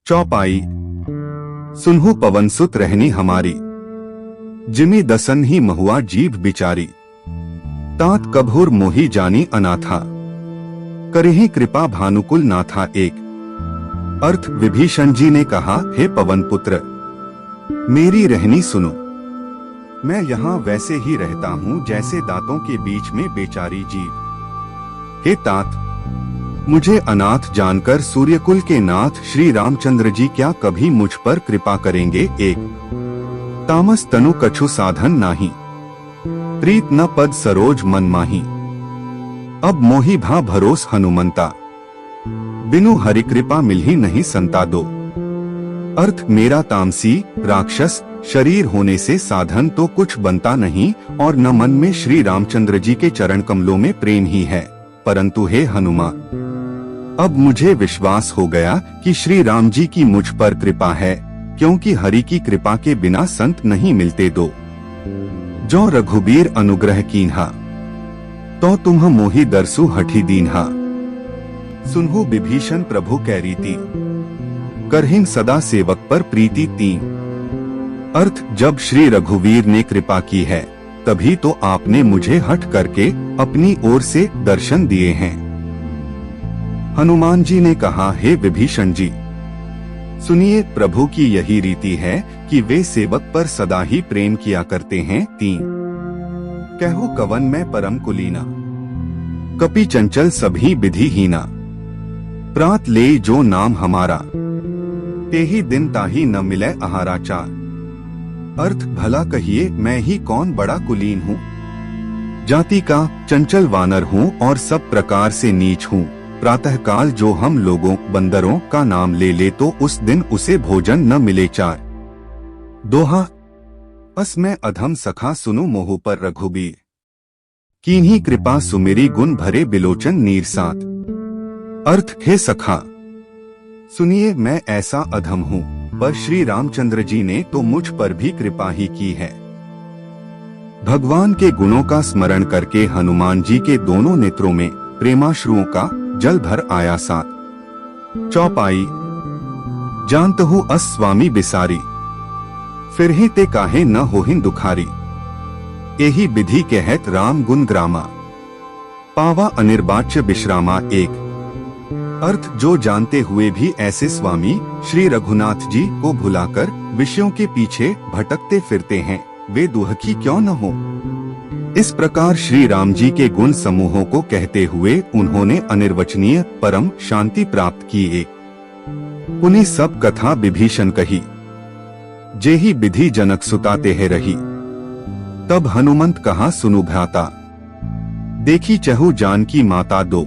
चौपाई। सुनहु पवन सुत रहनी हमारी, जिमी दसन ही महुआ जीभ बिचारी। तात कभोर मोही जानी अनाथा, करही कृपा भानुकुल नाथा एक। अर्थ विभीषण जी ने कहा, हे पवन पुत्र, मेरी रहनी सुनो। मैं यहाँ वैसे ही रहता हूँ जैसे दांतों के बीच में बेचारी जीव। हे तात, मुझे अनाथ जानकर सूर्यकुल के नाथ श्री रामचंद्र जी क्या कभी मुझ पर कृपा करेंगे? एक। तामस तनु कछु साधन नाही, प्रीत न पद सरोज मन माही। अब मोहि भा भरोस हनुमंता, बिनु हरि कृपा मिलही नहीं संता दो। अर्थ मेरा तामसी राक्षस शरीर होने से साधन तो कुछ बनता नहीं और न मन में श्री रामचंद्र जी के चरण कमलों में प्रेम ही है। परंतु हे हनुमान, अब मुझे विश्वास हो गया कि श्री राम जी की मुझ पर कृपा है, क्योंकि हरि की कृपा के बिना संत नहीं मिलते दो। जो रघुबीर अनुग्रह कीन्हा, तो तुम मोहि दरसु हठी दीन्हा। सुनहु विभीषण प्रभु कै रीति, करहिन सदा सेवक पर प्रीति तीन। अर्थ जब श्री रघुवीर ने कृपा की है, तभी तो आपने मुझे हट करके अपनी ओर से दर्शन दिए हैं। हनुमान जी ने कहा, हे विभीषण जी, सुनिए, प्रभु की यही रीति है कि वे सेवक पर सदा ही प्रेम किया करते हैं। तीन। कहो कवन में परम कुलीना, कपि चंचल सभी विधिहीना। प्रात ले जो नाम हमारा, तेहि दिन ताहि न मिले आहारा। चार। अर्थ भला कहिए, मैं ही कौन बड़ा कुलीन हूँ? जाति का चंचल वानर हूँ और सब प्रकार से नीच हूँ। प्रातःकाल जो हम लोगों बंदरों का नाम ले ले तो उस दिन उसे भोजन न मिले। चार। दोहा। अस मैं अधम सखा सुनु मोह पर रघुबीर, कीन्ही कृपा सुमेरी गुण भरे बिलोचन नीर साथ। अर्थ हे सखा, सुनिए, मैं ऐसा अधम हूँ, पर श्री रामचंद्र जी ने तो मुझ पर भी कृपा ही की है। भगवान के गुणों का स्मरण करके हनुमान जी के दोनों नेत्रों में प्रेमाश्रुओं का जल भर आया। सात। चौपाई। जानत हूँ अस स्वामी बिसारी, फिर ही ते काहे न होहिन दुखारी। यही विधि कहत राम गुण ग्रामा, पावा अनिर्वाच्य विश्रामा। एक। अर्थ जो जानते हुए भी ऐसे स्वामी श्री रघुनाथ जी को भुलाकर विषयों के पीछे भटकते फिरते हैं, वे दुखी क्यों न हो। इस प्रकार श्री राम जी के गुण समूहों को कहते हुए उन्होंने अनिर्वचनीय परम शांति प्राप्त की। एक। पुनि सब कथा विभीषण कही, जेहि विधि जनक सुताते है रही। तब हनुमंत कहा, सुनु भ्राता, देखी चहु जानकी माता दो।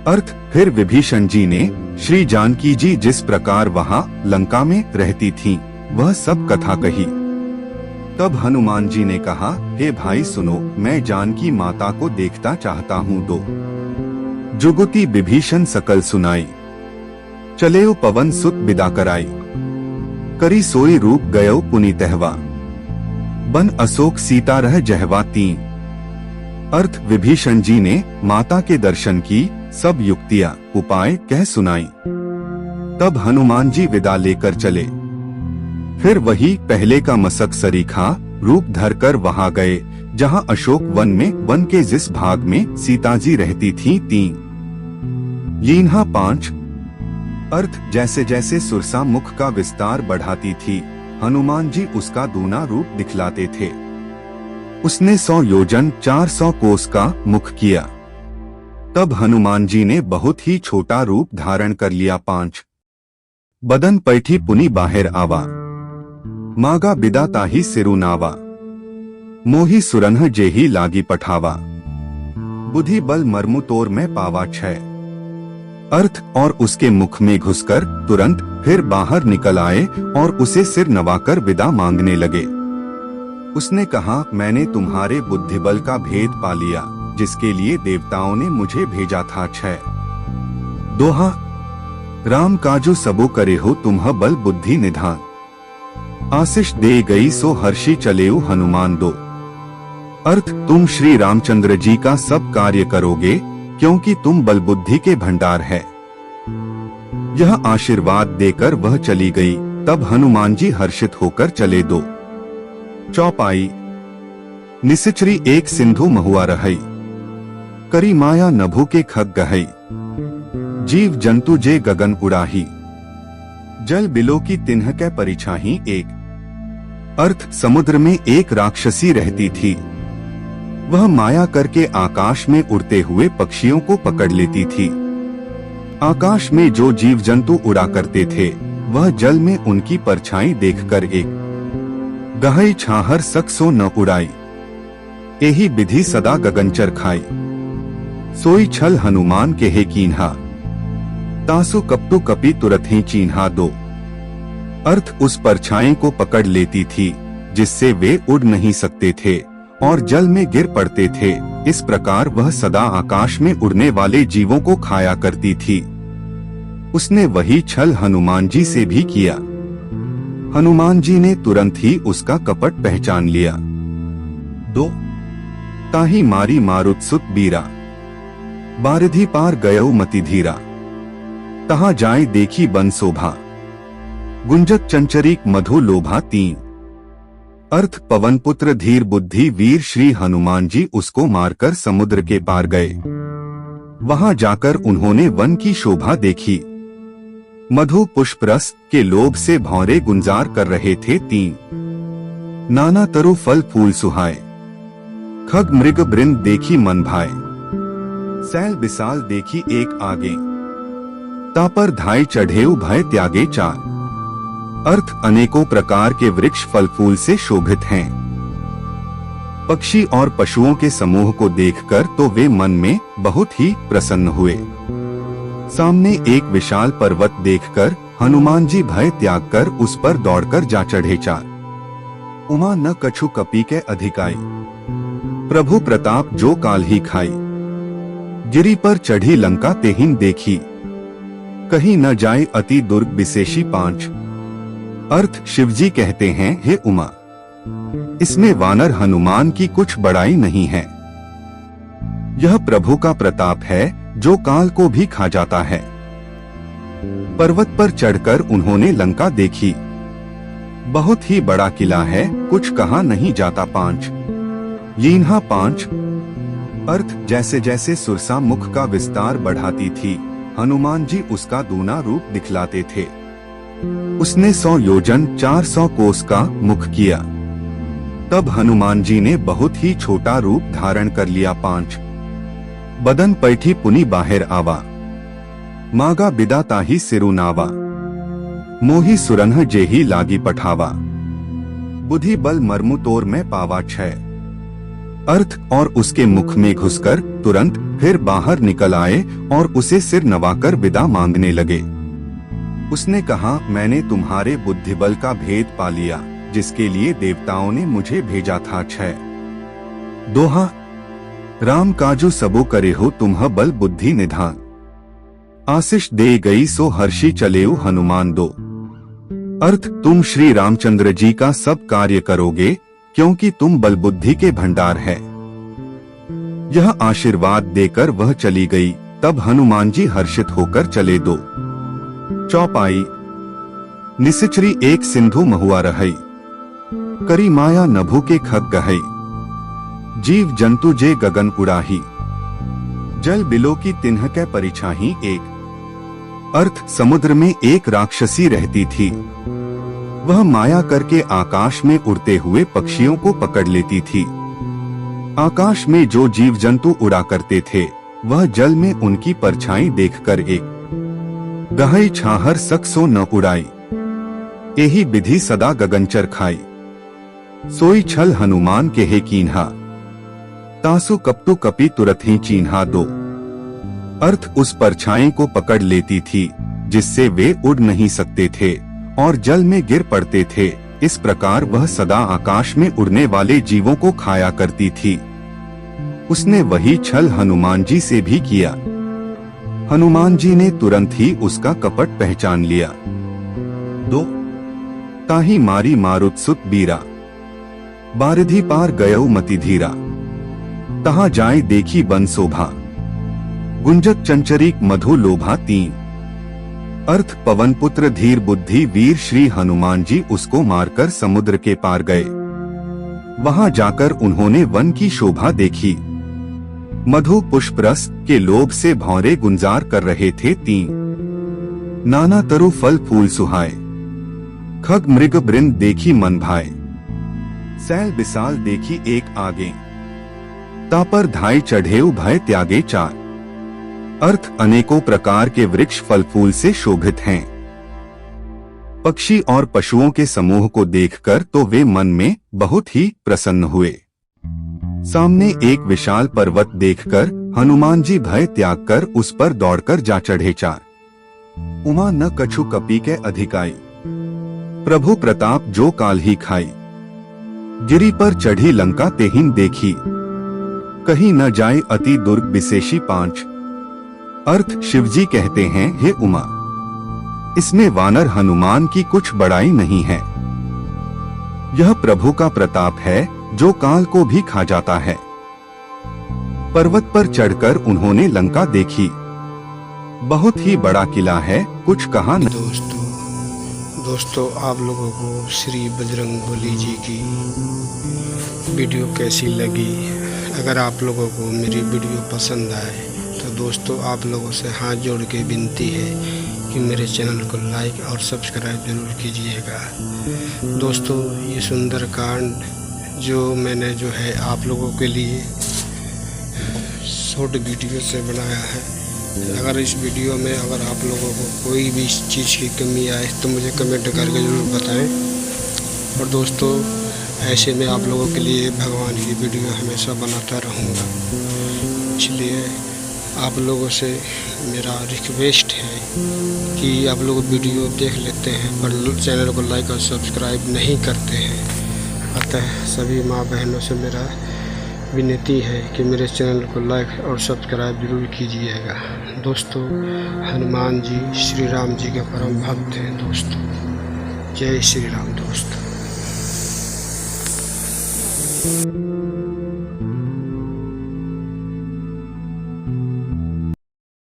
अर्थ फिर विभीषण जी ने श्री जानकी जी जिस प्रकार वहाँ लंका में रहती थीं, वह सब कथा कही। तब हनुमान जी ने कहा, हे भाई सुनो, मैं जानकी माता को देखता चाहता हूँ दो। जुगुति विभीषण सकल सुनाई, चलेउ पवन सुत बिदा कराई। करी सोई रूप गयो पुनि तहवा, बन अशोक सीता रह जहवा। तीन। अर्थ विभीषण जी ने माता के दर्शन की सब युक्तियां उपाय कह सुनाई। तब हनुमान जी विदा लेकर चले। फिर वही पहले का मसक सरीखा रूप धरकर वहां गए जहां अशोक वन में वन के जिस भाग में सीता जी रहती थीं। तीन। लीन्हा। पांच। अर्थ जैसे जैसे सुरसा मुख का विस्तार बढ़ाती थी, हनुमान जी उसका दूना रूप दिखलाते थे। उसने 100 योजन 400 कोस का मुख किया। तब हनुमान जी ने बहुत ही छोटा रूप धारण कर लिया। 5। बदन पैठी पुनि बाहर आवा, मागा बिदा ताही सिरुनावा। मोही सुरन्ह जेही लागी पठावा, बुद्धि बल मर्मु तोर में पावा। 6। अर्थ और उसके मुख में घुसकर तुरंत फिर बाहर निकल आए और उसे सिर नवाकर विदा मांगने लगे। उसने कहा, मैंने तुम्हारे बुद्धिबल का भेद पा लिया, जिसके लिए देवताओं ने मुझे भेजा था। 6। दोहा। राम काजू सबो करे हो तुम्ह बल बुद्धि निधान, आशीष दे गई सो हर्षी चलेऊ हनुमान दो। अर्थ तुम श्री रामचंद्र जी का सब कार्य करोगे, क्योंकि तुम बल बुद्धि के भंडार है। यह आशीर्वाद देकर वह चली गई। तब हनुमान जी हर्षित होकर चले। 2 चौपाई। निसिचरी एक सिंधु महुआ रहई, करी माया नभु के खग गहई, जीव जंतु जे गगन उड़ाही, जल बिलो की तिन्ह कै परिछाही। 1 अर्थ समुद्र में एक राक्षसी रहती थी। वह माया करके आकाश में उड़ते हुए पक्षियों को पकड़ लेती थी। आकाश में जो जीव जंतु उड़ा करते थे वह जल में उनकी परछाई देखकर एक गहई छाहर सकसो न उड़ाई, एही विधि सदा गगनचर खाई, सोई छल हनुमान के हे कीन्हा, तासु कपटु कपि तुरत ही चीन्हा। 2 अर्थ उस परछाई को पकड़ लेती थी जिससे वे उड़ नहीं सकते थे और जल में गिर पड़ते थे। इस प्रकार वह सदा आकाश में उड़ने वाले जीवों को खाया करती थी। उसने वही छल हनुमान जी से भी किया। हनुमान जी ने तुरंत ही उसका कपट पहचान लिया। 2 ताही मारी मारुत सुत बीरा, बारिधि पार गयो मति धीरा, तहाँ जाय देखी बन शोभा, गुंजक चंचरीक मधु लोभा। 3 अर्थ पवन पुत्र धीर बुद्धि वीर श्री हनुमान जी उसको मारकर समुद्र के पार गए। वहां जाकर उन्होंने वन की शोभा देखी। मधु पुष्प रस के लोभ से भौरे गुंजार कर रहे थे। 3 नाना तरु फल फूल सुहाए, खग मृग बृंद देखी मन भाए, सैल बिसाल देखी एक आगे, तापर धाय चढ़ेउ भय त्यागे। 4 अर्थ अनेकों प्रकार के वृक्ष फल फूल से शोभित हैं। पक्षी और पशुओं के समूह को देखकर तो वे मन में बहुत ही प्रसन्न हुए। सामने एक विशाल पर्वत देखकर हनुमान जी भय त्याग कर उस पर दौड़कर जा चढ़े। 4 उमा न कछु कपि के अधिकाई, प्रभु प्रताप जो काल ही खाई, गिरी पर चढ़ी लंका तेहिन देखी, कहीं न जाए अति दुर्ग विशेषी। 5 अर्थ शिवजी कहते हैं, हे उमा, इसमें वानर हनुमान की कुछ बड़ाई नहीं है। यह प्रभु का प्रताप है जो काल को भी खा जाता है। पर्वत पर चढ़कर उन्होंने लंका देखी। बहुत ही बड़ा किला है, कुछ कहा नहीं जाता। 5 यिन्हा 5 अर्थ जैसे जैसे सुरसा मुख का विस्तार बढ़ाती थी, हनुमान जी उसका दूना रूप दिखलाते थे। उसने 100 योजन 400 कोस का मुख किया। तब हनुमान जी ने बहुत ही छोटा रूप धारण कर लिया। 5 बदन पैठी पुनि बाहर आवा, मागा बिदा ताही सिरु नावा, मोही सुरन्ह जेही लागी पठावा, बुद्धि बल मर्मु तोर में पावा। 6 अर्थ और उसके मुख में घुसकर तुरंत फिर बाहर निकल आए और उसे सिर नवाकर विदा मांगने लगे। उसने कहा, मैंने तुम्हारे बुद्धिबल का भेद पा लिया जिसके लिए देवताओं ने मुझे भेजा था। 6 दोहा राम काजू सबो करे हो तुम्ह बल बुद्धि निधान, आशीष दे गई सो हर्षी चलेऊ हनुमान। 2 अर्थ तुम श्री रामचंद्र जी का सब कार्य करोगे क्योंकि तुम बल बुद्धि के भंडार है। यह आशीर्वाद देकर वह चली गई। तब हनुमान जी हर्षित होकर चले। 2 चौपाई। निसिचरी एक सिंधु महुआ रहई, करी माया नभु के खग गहई, जीव जंतु जे गगन उड़ाही, जल बिलो की तिन्ह कै परिछाही। 1 अर्थ समुद्र में एक राक्षसी रहती थी। वह माया करके आकाश में उड़ते हुए पक्षियों को पकड़ लेती थी। आकाश में जो जीव जंतु उड़ा करते थे वह जल में उनकी परछाई देखकर एक गहई छाहर सकसो न उड़ाई, एही विधि सदा गगनचर खाई, सोई छल हनुमान के हे कीन्हा, तासु कपटु कपि तुरत ही चीन्हा। 2 अर्थ उस परछाई को पकड़ लेती थी जिससे वे उड़ नहीं सकते थे और जल में गिर पड़ते थे। इस प्रकार वह सदा आकाश में उड़ने वाले जीवों को खाया करती थी। उसने वही छल हनुमान जी से भी किया। हनुमान जी ने तुरंत ही उसका कपट पहचान लिया। 2 ताही मारी मारुत सुत बीरा, बारिधि पार गयो मति धीरा, तहाँ जाय देखी बन शोभा, गुंजक चंचरीक मधु लोभा। 3 अर्थ पवन पुत्र धीर बुद्धि वीर श्री हनुमान जी उसको मारकर समुद्र के पार गए। वहां जाकर उन्होंने वन की शोभा देखी। मधु पुष्प रस के लोभ से भौरे गुंजार कर रहे थे 3। नाना तरु फल फूल सुहाए, खग मृग बृंद देखी मन भाए। सैल बिसाल देखी एक आगे, तापर धाय चढ़ेउ भय त्यागे 4। अर्थ अनेकों प्रकार के वृक्ष फल फूल से शोभित हैं। पक्षी और पशुओं के समूह को देखकर तो वे मन में बहुत ही प्रसन्न हुए। सामने एक विशाल पर्वत देखकर हनुमान जी भय त्याग कर उस पर दौड़कर जा चढ़े 4। उमा न कछु कपी के अधिकाई, प्रभु प्रताप जो काल ही खाई। गिरी पर चढ़ी लंका तेहिन देखी, कहीं न जाए अति दुर्ग विशेषी 5। अर्थ शिवजी कहते हैं, हे उमा, इसमें वानर हनुमान की कुछ बड़ाई नहीं है। यह प्रभु का प्रताप है जो काल को भी खा जाता है। पर्वत पर चढ़कर उन्होंने लंका देखी। बहुत ही बड़ा किला है, कुछ कहा न। दोस्तों आप लोगों को श्री बजरंगबली जी की वीडियो कैसी लगी? अगर आप लोगों को मेरी वीडियो पसंद आए तो दोस्तों आप लोगों से हाथ जोड़ के विनती है कि मेरे चैनल को लाइक और सब्सक्राइब जरूर कीजिएगा। दोस्तों ये सुंदर कांड जो मैंने आप लोगों के लिए शॉर्ट वीडियो से बनाया है, अगर इस वीडियो में अगर आप लोगों को कोई भी चीज़ की कमी आए तो मुझे कमेंट करके ज़रूर बताएं। और दोस्तों ऐसे में आप लोगों के लिए भगवान की वीडियो हमेशा बनाता रहूँगा। इसलिए आप लोगों से मेरा रिक्वेस्ट है कि आप लोग वीडियो देख लेते हैं पर चैनल को लाइक और सब्सक्राइब नहीं करते हैं। अतः सभी माँ बहनों से मेरा विनती है कि मेरे चैनल को लाइक और सब्सक्राइब जरूर कीजिएगा। दोस्तों हनुमान जी श्री राम जी के परम भक्त हैं दोस्तों। जय श्री राम दोस्तों।